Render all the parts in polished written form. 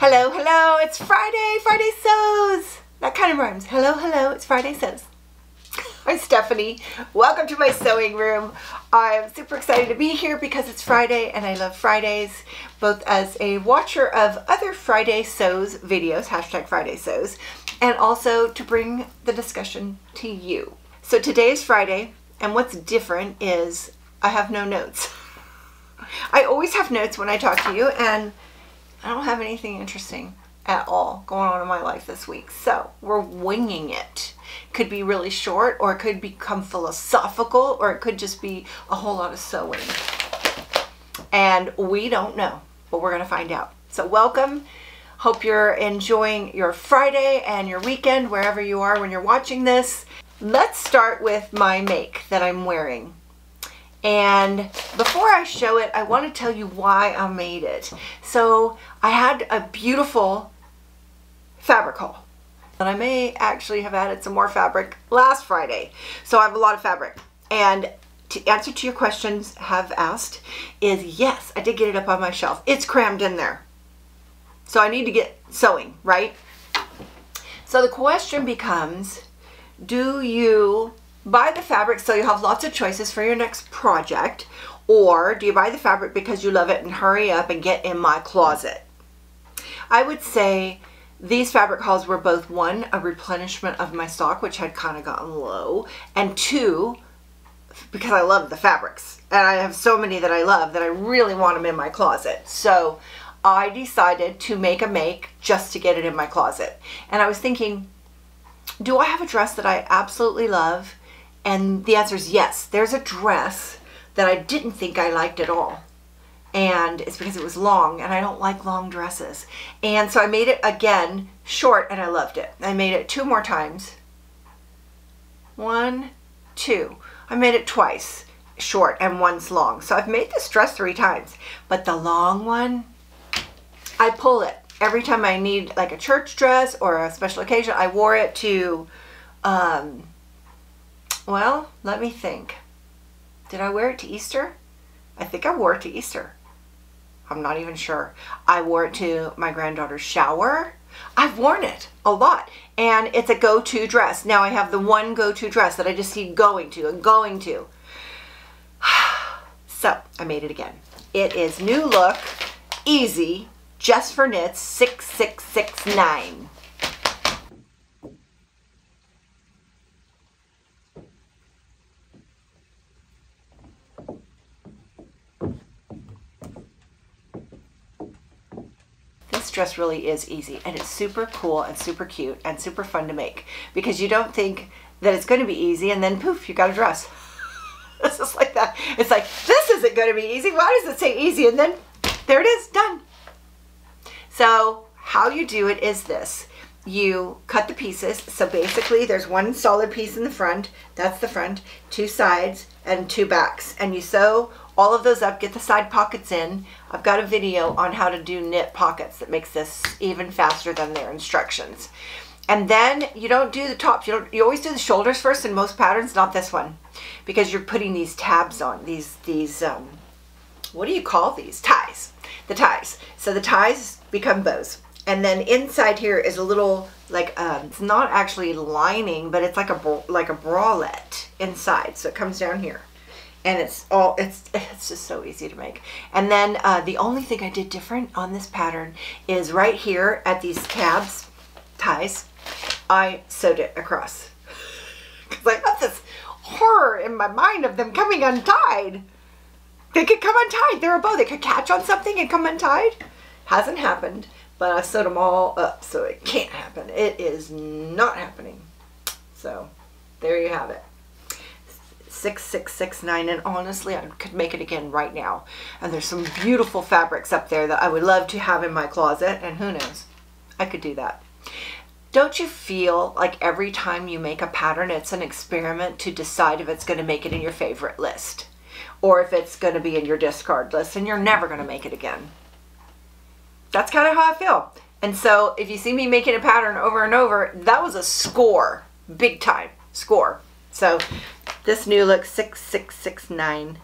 Hello, hello, it's Friday, Friday Sews. That kind of rhymes. Hello, hello, it's Friday Sews. I'm Stephanie. Welcome to my sewing room. I'm super excited to be here because it's Friday and I love Fridays, both as a watcher of other Friday Sews videos, hashtag Friday Sews, and also to bring the discussion to you. So today is Friday, and what's different is I have no notes. I always have notes when I talk to you, and I don't have anything interesting at all going on in my life this week. So we're winging it. Could be really short, or it could become philosophical, or it could just be a whole lot of sewing. And we don't know, but we're going to find out. So welcome. Hope you're enjoying your Friday and your weekend, wherever you are when you're watching this. Let's start with my make that I'm wearing. And before I show it, I want to tell you why I made it. So I had a beautiful fabric haul, and I may actually have added some more fabric last Friday. So I have a lot of fabric. And to answer to your questions have asked is yes, I did get it up on my shelf. It's crammed in there. So I need to get sewing, right? So the question becomes, do you buy the fabric so you have lots of choices for your next project, or do you buy the fabric because you love it and hurry up and get in my closet? I would say these fabric hauls were both, one, a replenishment of my stock, which had kind of gotten low, and two, because I love the fabrics and I have so many that I love that I really want them in my closet. So I decided to make a make just to get it in my closet. And I was thinking, do I have a dress that I absolutely love? And the answer is yes. There's a dress that I didn't think I liked at all. And it's because it was long, and I don't like long dresses. And so I made it again short, and I loved it. I made it 2 more times. 1, 2. I made it twice short and once long. So I've made this dress 3 times. But the long one, I pull it. Every time I need like a church dress or a special occasion, I wore it to, well, let me think. Did I wear it to Easter? I think I wore it to Easter. I'm not even sure. I wore it to my granddaughter's shower. I've worn it a lot, and it's a go-to dress. Now I have the one go-to dress that I just see going to and going to. So I made it again. It is New Look, easy, just for knits, 6669. This dress really is easy, and it's super cool and super cute and super fun to make, because you don't think that it's going to be easy, and then poof, you got a dress. It's just like that. It's like, this isn't going to be easy. Why does it say easy? And then there it is, done. So how you do it is this. You cut the pieces. So basically there's one solid piece in the front. That's the front. 2 sides and 2 backs. And you sew all of those up. Get the side pockets in. I've got a video on how to do knit pockets that makes this even faster than their instructions. And then you don't do the tops. You always do the shoulders first in most patterns, not this one, because you're putting these tabs on. These what do you call these? Ties. The ties. So the ties become bows. And then inside here is a little, like, it's not actually lining, but it's like a bralette inside. So it comes down here. And it's just so easy to make. And then the only thing I did different on this pattern is right here at these tabs, ties, I sewed it across. Because I have this horror in my mind of them coming untied. They could come untied. They're a bow. They could catch on something and come untied. Hasn't happened, but I sewed them all up, so it can't happen. It is not happening. So there you have it. 6669, and honestly, I could make it again right now. And there's some beautiful fabrics up there that I would love to have in my closet, and who knows, I could do that. Don't you feel like every time you make a pattern, it's an experiment to decide if it's going to make it in your favorite list, or if it's going to be in your discard list and you're never going to make it again? That's kind of how I feel. And so if you see me making a pattern over and over, that was a score, big time score. So this New Look 6669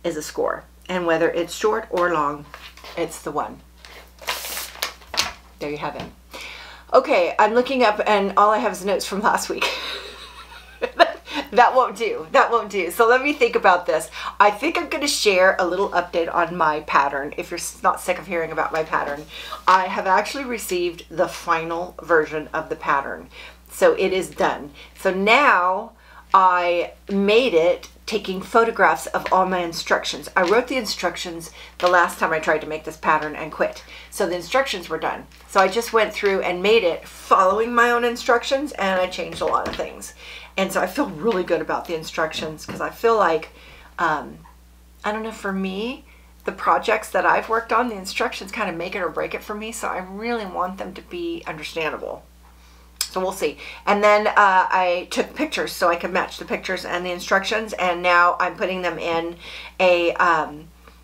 is a score. And whether it's short or long, it's the one. there you have it. Okay, I'm looking up and all I have is notes from last week. That won't do. That won't do. So let me think about this. I think I'm going to share a little update on my pattern. If you're not sick of hearing about my pattern, I have actually received the final version of the pattern. So it is done. So now I made it taking photographs of all my instructions. I wrote the instructions the last time I tried to make this pattern and quit. So the instructions were done. So I just went through and made it following my own instructions, and I changed a lot of things. And so I feel really good about the instructions because I feel like, I don't know, for me, the projects that I've worked on, the instructions kind of make it or break it for me. So I really want them to be understandable. So we'll see. And then I took pictures so I could match the pictures and the instructions. And now I'm putting them in a,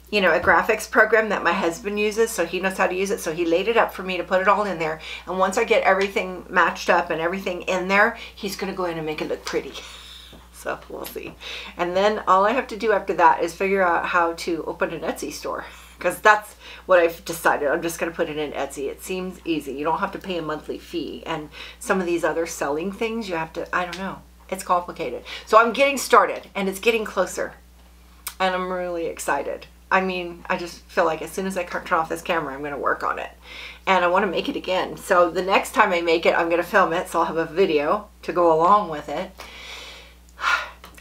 you know, a graphics program that my husband uses, so he knows how to use it. So he laid it up for me to put it all in there. And once I get everything matched up and everything in there, he's going to go in and make it look pretty. So we'll see. And then all I have to do after that is figure out how to open an Etsy store, because that's what I've decided. I'm just going to put it in Etsy. It seems easy. You don't have to pay a monthly fee. And some of these other selling things, you have to, I don't know. It's complicated. So I'm getting started, and it's getting closer. And I'm really excited. I mean, I just feel like as soon as I turn off this camera, I'm going to work on it. And I want to make it again. So the next time I make it, I'm going to film it. So I'll have a video to go along with it.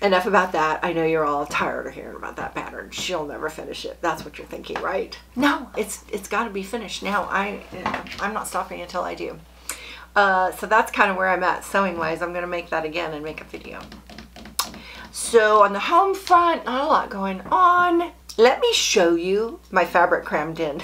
Enough about that. I know you're all tired of hearing about that pattern. She'll never finish it. That's what you're thinking, right? No, it's got to be finished now. I'm not stopping until I do. So that's kind of where I'm at sewing wise. I'm going to make that again and make a video. So on the home front, not a lot going on. Let me show you my fabric crammed in.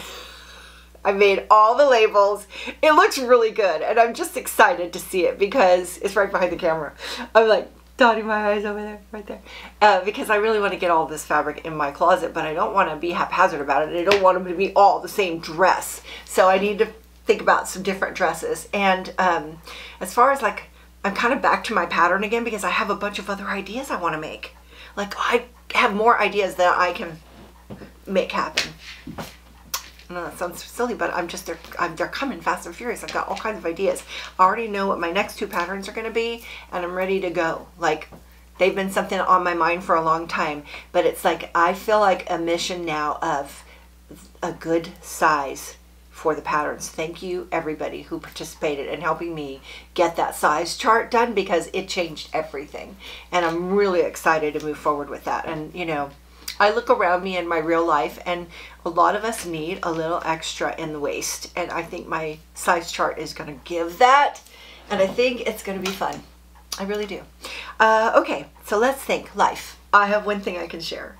I made all the labels. It looks really good, and I'm just excited to see it because it's right behind the camera. I'm like dotting my eyes over there, right there, because I really want to get all this fabric in my closet, but I don't want to be haphazard about it. I don't want them to be all the same dress. So I need to think about some different dresses. And as far as like, I'm kind of back to my pattern again because I have a bunch of other ideas I want to make. Like I have more ideas that I can make happen. I know that sounds silly, but they're coming fast and furious. I've got all kinds of ideas. I already know what my next two patterns are going to be, and I'm ready to go. Like, they've been something on my mind for a long time, but it's like I feel like a mission now of a good size for the patterns. Thank you everybody who participated in helping me get that size chart done, because it changed everything, and I'm really excited to move forward with that. And you know, I look around me in my real life, and a lot of us need a little extra in the waist, and I think my size chart is going to give that, and I think it's going to be fun. I really do. Okay, so let's think life. I have one thing I can share.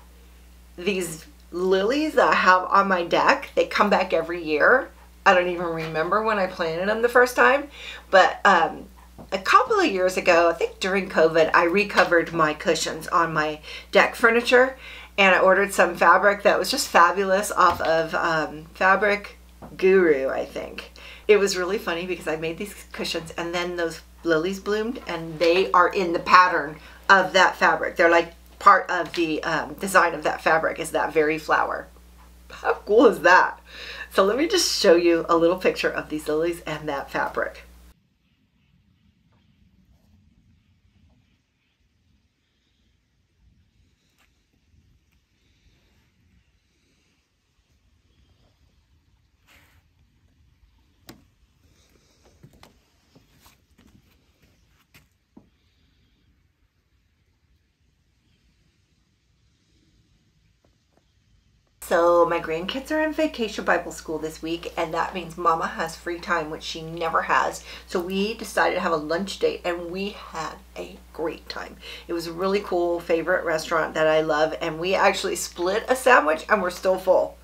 These lilies that I have on my deck, they come back every year. I don't even remember when I planted them the first time, but a couple of years ago, I think during COVID, I recovered my cushions on my deck furniture, and I ordered some fabric that was just fabulous off of Fabric Guru, I think. It was really funny because I made these cushions, and then those lilies bloomed, and they are in the pattern of that fabric. They're like part of the design of that fabric is that very flower. How cool is that? So let me just show you a little picture of these lilies and that fabric. So my grandkids are in vacation Bible school this week, and that means Mama has free time, which she never has. So we decided to have a lunch date, and we had a great time. It was a really cool favorite restaurant that I love, and we actually split a sandwich, and we're still full.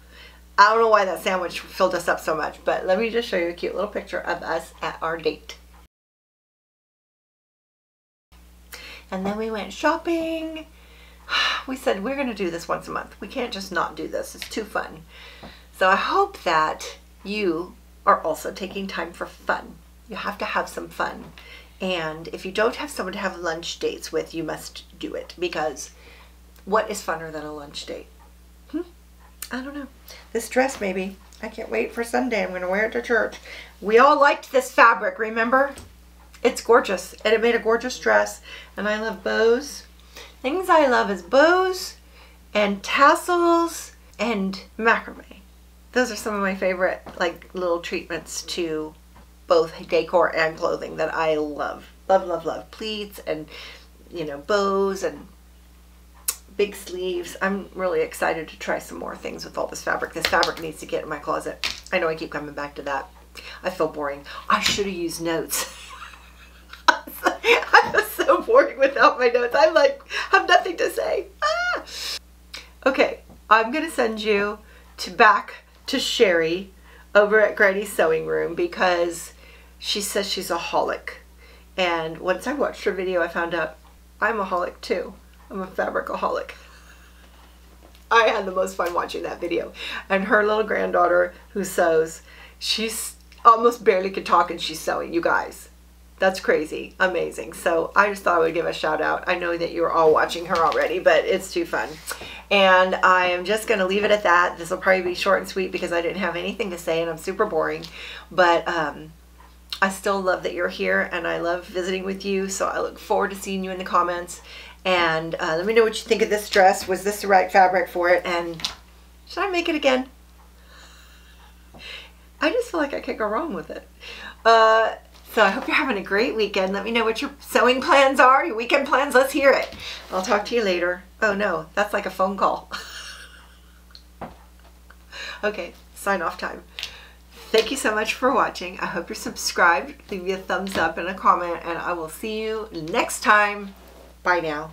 I don't know why that sandwich filled us up so much, but let me just show you a cute little picture of us at our date. And then we went shopping. We said we're going to do this once a month. We can't just not do this. It's too fun. So I hope that you are also taking time for fun. You have to have some fun. And if you don't have someone to have lunch dates with, you must do it, because what is funner than a lunch date? I don't know. This dress maybe. I can't wait for Sunday. I'm going to wear it to church. We all liked this fabric, remember? It's gorgeous. And it made a gorgeous dress. And I love bows. Things I love is bows and tassels and macrame. Those are some of my favorite like little treatments to both decor and clothing that I love. Love, love, love. Pleats and, you know, bows and big sleeves. I'm really excited to try some more things with all this fabric. This fabric needs to get in my closet. I know I keep coming back to that. I feel boring. I should have used notes. I was so boring without my notes. I'm like, have nothing to say. Ah! Okay, I'm going to send you back to Sherry over at Granny's Sewing Room because she says she's a holic. And once I watched her video, I found out I'm a holic too. I'm a fabricaholic. I had the most fun watching that video. And her little granddaughter who sews, she's almost barely could talk and she's sewing, you guys. That's crazy. Amazing. So I just thought I would give a shout out. I know that you're all watching her already, but it's too fun. And I am just going to leave it at that. This will probably be short and sweet because I didn't have anything to say and I'm super boring. But I still love that you're here and I love visiting with you. So I look forward to seeing you in the comments. And let me know what you think of this dress. Was this the right fabric for it? And should I make it again? I just feel like I can't go wrong with it. So I hope you're having a great weekend. Let me know what your sewing plans are, your weekend plans. Let's hear it. I'll talk to you later. Oh no, that's like a phone call. Okay, sign off time. Thank you so much for watching. I hope you're subscribed. Leave me a thumbs up and a comment and I will see you next time. Bye now.